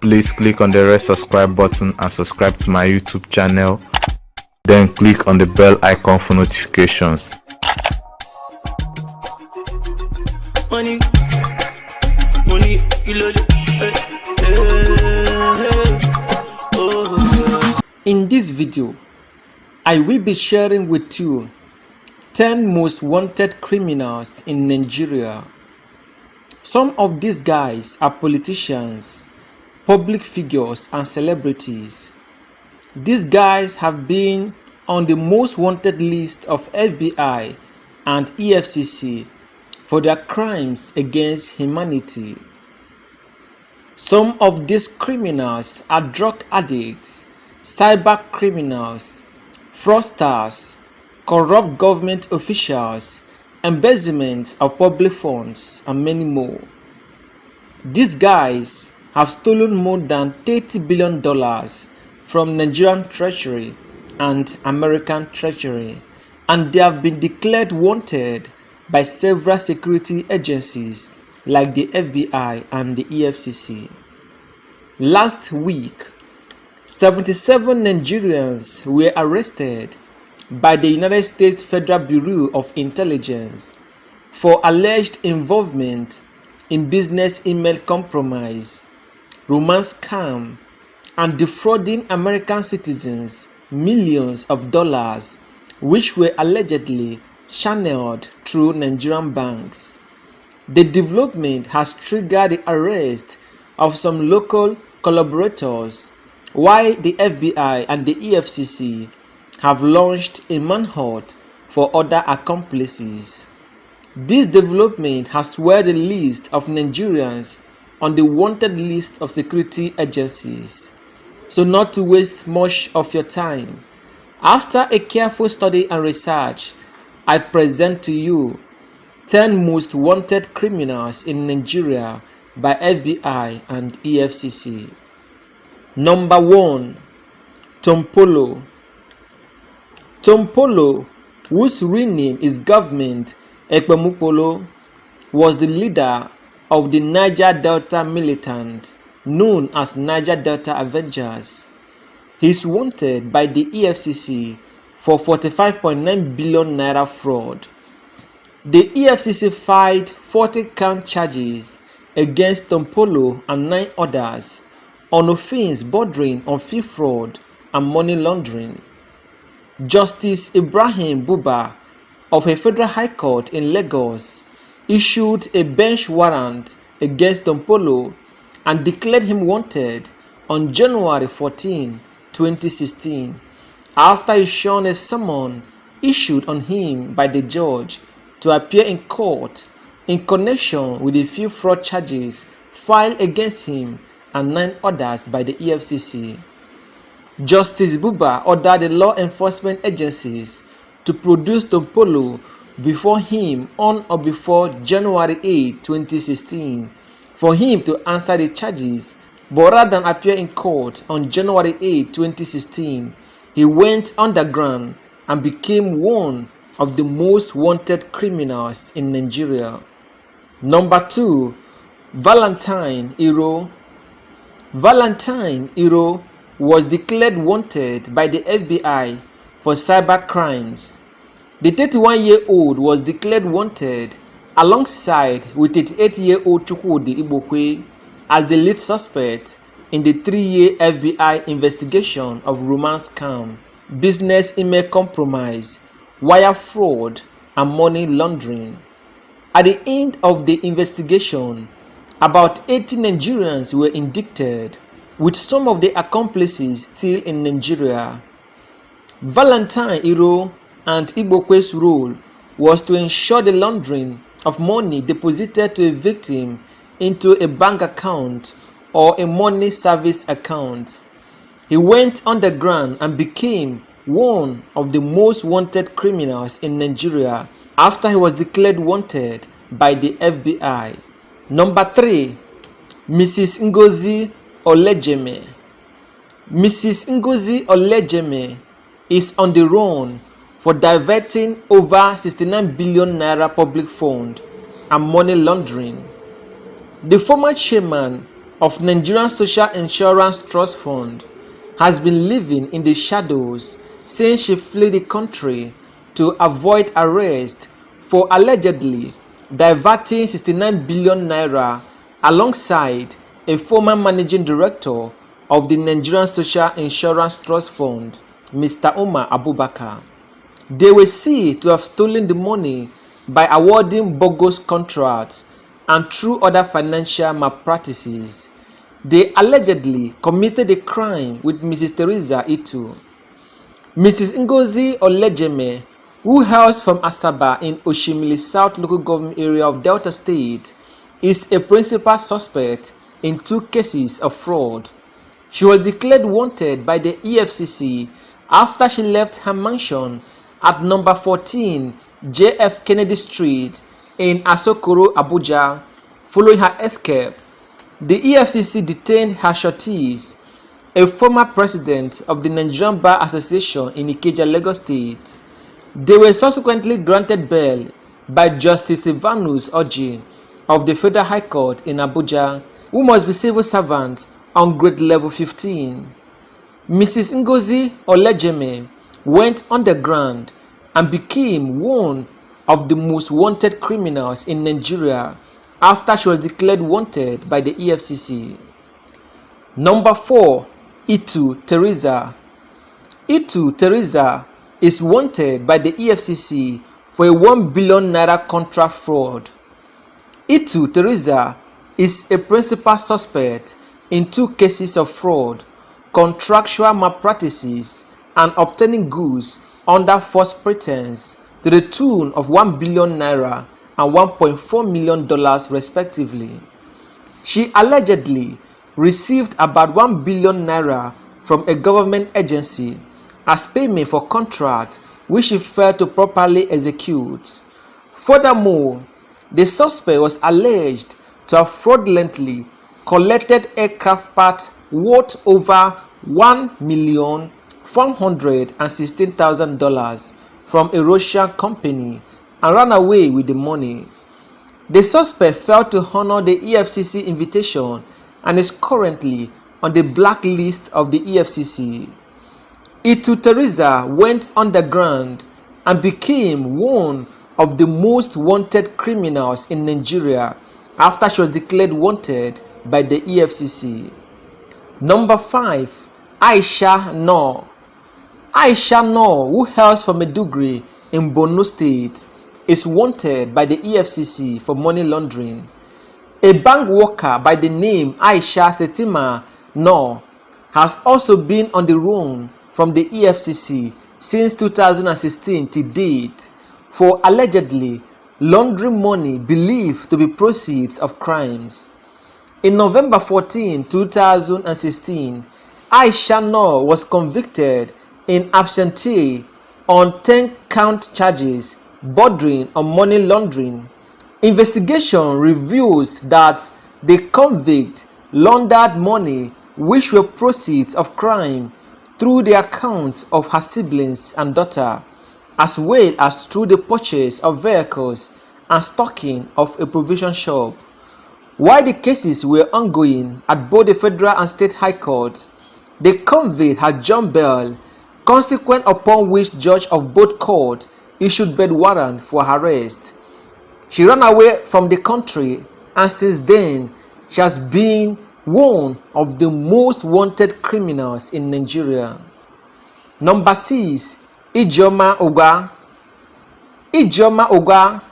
please click on the red subscribe button and subscribe to my YouTube channel. Then click on the bell icon for notifications. Money, in this video, I will be sharing with you 10 most wanted criminals in Nigeria. Some of these guys are politicians, public figures and celebrities. These guys have been on the most wanted list of FBI and EFCC for their crimes against humanity. Some of these criminals are drug addicts, cyber criminals, fraudsters, corrupt government officials, embezzlement of public funds, and many more. These guys have stolen more than $30 billion from Nigerian Treasury and American Treasury, and they have been declared wanted by several security agencies like the FBI and the EFCC. Last week, 77 Nigerians were arrested by the United States Federal Bureau of Intelligence for alleged involvement in business email compromise, romance scam, and defrauding American citizens millions of dollars, which were allegedly channeled through Nigerian banks. The development has triggered the arrest of some local collaborators, while the FBI and the EFCC have launched a manhunt for other accomplices. This development has swelled the list of Nigerians on the wanted list of security agencies. So not to waste much of your time, after a careful study and research, I present to you 10 most wanted criminals in Nigeria by FBI and EFCC. Number 1. Tompolo. Tompolo, whose real name is Government Ekpemukpolo, was the leader of the Niger Delta militant known as Niger Delta Avengers. He is wanted by the EFCC for 45.9 billion naira fraud. The EFCC filed 40-count charges against Tompolo and 9 others on offense bordering on fee fraud and money laundering. Justice Ibrahim Buba of a federal high court in Lagos issued a bench warrant against Tompolo and declared him wanted on January 14, 2016, after he shown a summons issued on him by the judge to appear in court in connection with the few fraud charges filed against him and 9 others by the EFCC. Justice Buba ordered the law enforcement agencies to produce Tompolo before him on or before January 8, 2016 for him to answer the charges, but rather than appear in court on January 8, 2016, he went underground and became one of the most wanted criminals in Nigeria. Number 2. Valentine Iro. Valentine Iro was declared wanted by the FBI for cyber crimes. The 31-year-old was declared wanted alongside with 88-year-old Chukwudi Igbokwe as the lead suspect in the 3-year FBI investigation of romance scam, business email compromise, wire fraud, and money laundering. At the end of the investigation, about 80 Nigerians were indicted, with some of the accomplices still in Nigeria. Valentine Iro and Igbokwe's role was to ensure the laundering of money deposited to a victim into a bank account or a money service account. He went underground and became one of the most wanted criminals in Nigeria after he was declared wanted by the FBI. Number 3. Mrs. Ngozi Olejeme. Mrs. Ngozi Olejeme is on the run for diverting over 69 billion naira public fund and money laundering. The former chairman of Nigerian Social Insurance Trust Fund has been living in the shadows since she fled the country to avoid arrest for allegedly diverting 69 billion naira alongside a former managing director of the Nigerian Social Insurance Trust Fund, Mr. Umar Abubakar. They were said to have stolen the money by awarding bogus contracts and through other financial malpractices. They allegedly committed a crime with Mrs. Teresa Itu. Mrs. Ngozi Olejeme, who hails from Asaba in Oshimili South local government area of Delta State, is a principal suspect in 2 cases of fraud. She was declared wanted by the EFCC after she left her mansion at number 14 JF Kennedy Street in Asokoro, Abuja, following her escape. The EFCC detained her sureties, a former president of the Nigerian Bar Association in Ikeja, Lagos State. They were subsequently granted bail by Justice Ivanus Oji of the Federal High Court in Abuja, who must be civil servant on grade level 15. Mrs. Ngozi Olejeme went underground and became one of the most wanted criminals in Nigeria after she was declared wanted by the EFCC. Number 4. Itu Teresa. Itu Teresa is wanted by the EFCC for a 1 billion naira contract fraud. Itu Teresa is a principal suspect in 2 cases of fraud, contractual malpractices, and obtaining goods under false pretense to the tune of 1 billion naira and $1.4 million respectively. She allegedly received about 1 billion naira from a government agency as payment for contracts which she failed to properly execute. Furthermore, the suspect was alleged to have fraudulently collected aircraft parts worth over $1,416,000 from a Russian company and ran away with the money. The suspect failed to honor the EFCC invitation and is currently on the blacklist of the EFCC. Itu Teresa went underground and became one of the most wanted criminals in Nigeria after she was declared wanted by the EFCC. Number 5. Aisha Noor. Aisha Noor, who hails from Maiduguri in Borno State, is wanted by the EFCC for money laundering. A bank worker by the name Aisha Setima Noor has also been on the run from the EFCC since 2016 to date for allegedly laundering money believed to be proceeds of crimes. In November 14, 2016, Aisha Noor was convicted in absentia on 10-count charges bordering on money laundering. Investigation reveals that the convict laundered money which were proceeds of crime through the accounts of her siblings and daughter, as well as through the purchase of vehicles and stocking of a provision shop. While the cases were ongoing at both the federal and state high courts, the convict had jumped bail, consequent upon which judge of both courts issued bail warrant for her arrest. She ran away from the country, and since then she has been one of the most wanted criminals in Nigeria. Number 6. Ijeoma Ogah. Ijeoma Ogah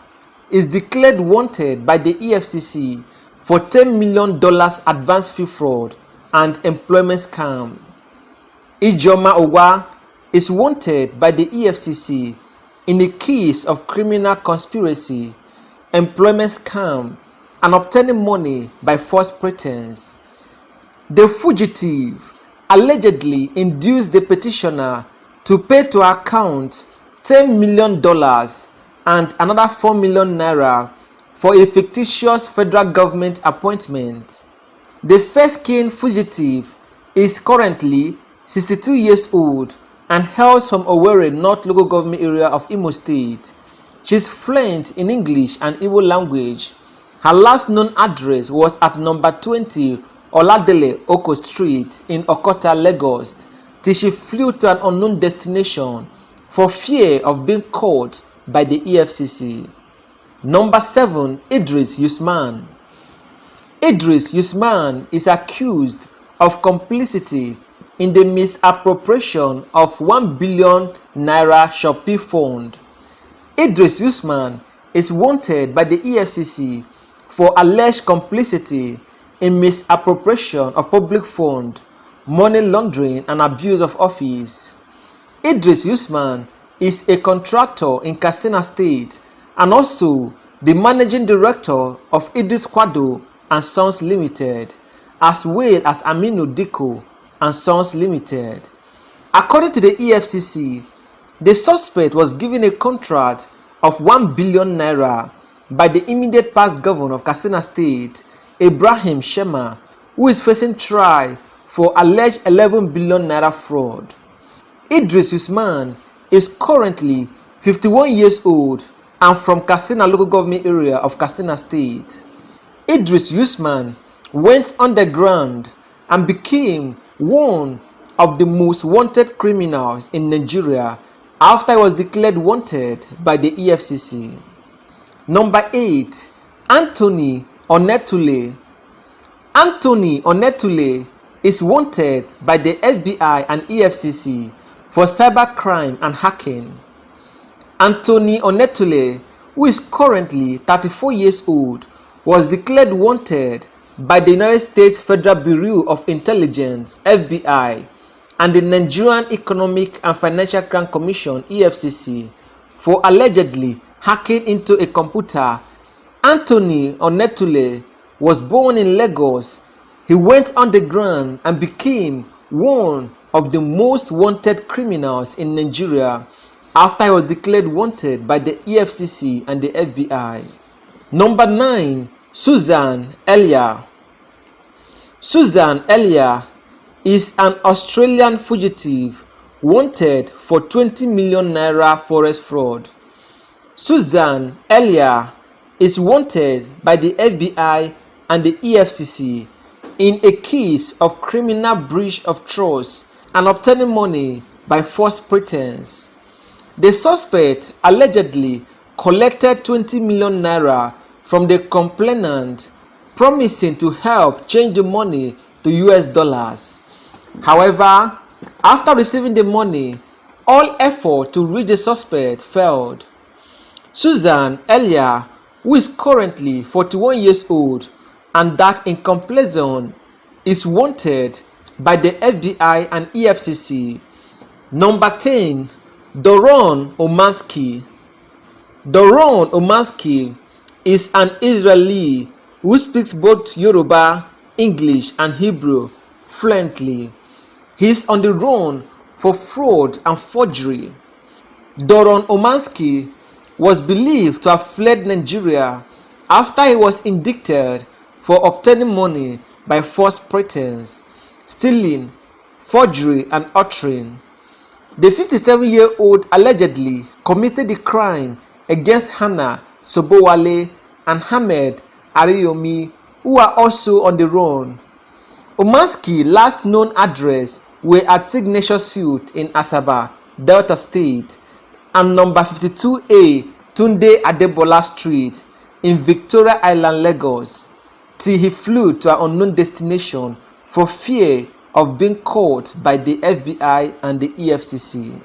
is declared wanted by the EFCC for $10 million advance fee fraud and employment scam. Ijeoma Ogah is wanted by the EFCC in a case of criminal conspiracy, employment scam, and obtaining money by false pretense. The fugitive allegedly induced the petitioner to pay to her account $10 million and another 4 million naira for a fictitious federal government appointment. The first-kin fugitive is currently 62 years old and hails from Owerri North local government area of Imo State. She is fluent in English and Igbo language. Her last known address was at number 20 Oladele Oko Street in Okota, Lagos, till she flew to an unknown destination for fear of being caught by the EFCC. Number 7. Idris Usman. Idris Usman is accused of complicity in the misappropriation of 1 billion naira Shopee fund. Idris Usman is wanted by the EFCC for alleged complicity in misappropriation of public fund, money laundering and abuse of office. Idris Usman is a contractor in Katsina State and also the managing director of Idris Kwado and Sons Limited, as well as Aminu Diko and Sons Limited. According to the EFCC, the suspect was given a contract of 1 billion naira by the immediate past governor of Katsina State, Ibrahim Shema, who is facing trial for alleged 11 billion naira fraud. Idris Usman is currently 51 years old and from Katsina local government area of Katsina State. Idris Usman went underground and became one of the most wanted criminals in Nigeria after he was declared wanted by the EFCC. Number 8. Anthony Onetule. Anthony Onetule is wanted by the FBI and EFCC for cybercrime and hacking. Anthony Onetule, who is currently 34 years old, was declared wanted by the United States Federal Bureau of Intelligence (FBI) and the Nigerian Economic and Financial Crime Commission (EFCC) for allegedly hacking into a computer. Anthony Onetule was born in Lagos. He went underground and became one of the most wanted criminals in Nigeria after he was declared wanted by the EFCC and the FBI. Number 9. Susan Elia. Susan Elia is an Australian fugitive wanted for 20 million naira forest fraud. Susan Elia is wanted by the FBI and the EFCC in a case of criminal breach of trust and obtaining money by false pretense. The suspect allegedly collected 20 million naira from the complainant, promising to help change the money to US dollars. However, after receiving the money, all effort to reach the suspect failed. Susan Elia, who is currently 41 years old and dark in complexion, is wanted by the FBI and EFCC. Number 10. Doron Omansky. Doron Omansky is an Israeli who speaks both Yoruba, English and Hebrew fluently. He is on the run for fraud and forgery. Doron Omansky was believed to have fled Nigeria after he was indicted for obtaining money by false pretense, stealing, forgery and uttering. The 57-year-old allegedly committed the crime against Hannah Sobowale and Ahmed Ariyomi, who are also on the run. Omansky's last known address were at Signature Suite in Asaba, Delta State, and number 52A Tunde Adebola Street in Victoria Island, Lagos, till he flew to an unknown destination for fear of being caught by the FBI and the EFCC.